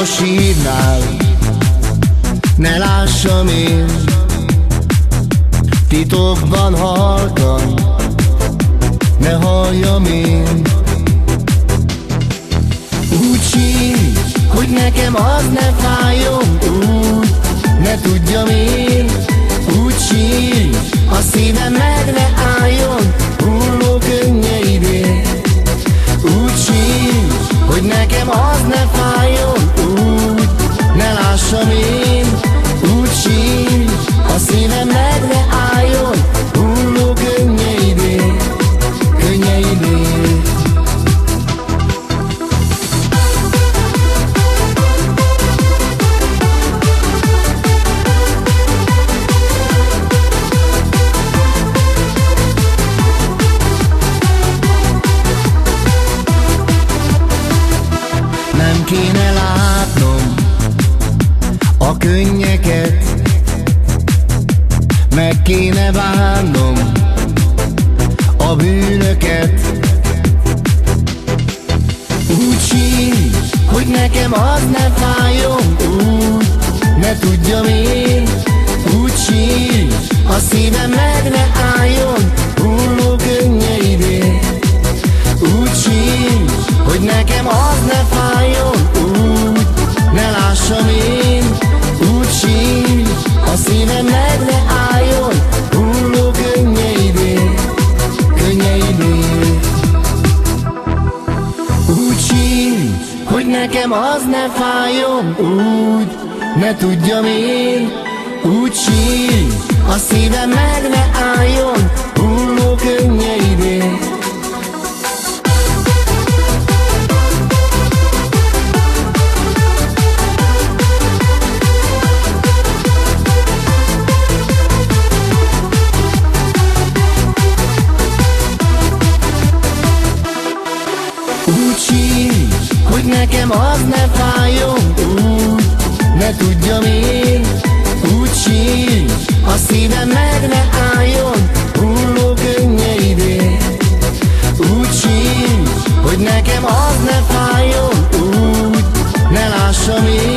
a sírnál, ne lássam én, titokban halkan, ne halljam én. Úgy sírj, hogy nekem az ne fájjon, úgy ne tudjam én. Úgy sírj, a szívem meg ne álljon, hulló könnyeidért. Úgy sírj, hogy nekem az ne fájjon, úgy ne lássam én. Úgy sírj, a szívem meg ne álljon, hulló könnyeidért, könnyeidért. Nem kéne látnom a könnyeket, meg kéne bánnom a bűnöket. Úgy sírj, hogy nekem az ne fájjon, úgy ne tudjam én. Úgy sírj, a szívem meg ne álljon, hulló könnyeidért. Úgy sírj, hogy nekem az ne fájjon, úgy ne lássam én. Úgy sírj, a szívem meg ne álljon, hulló könnyeidért, könnyeidért. Úgy sírj, hogy nekem az ne fájjon, úgy ne tudjam én. Úgy sírj, a szívem meg ne álljon, hulló könnyeidért. Úgy sírj, hogy nekem az ne fájjon, úgy ne tudjam én. Úgy sírj, a szívem meg ne álljon, hulló könnyeidért. Úgy sírj, hogy nekem az ne fájjon, úgy ne lássam én.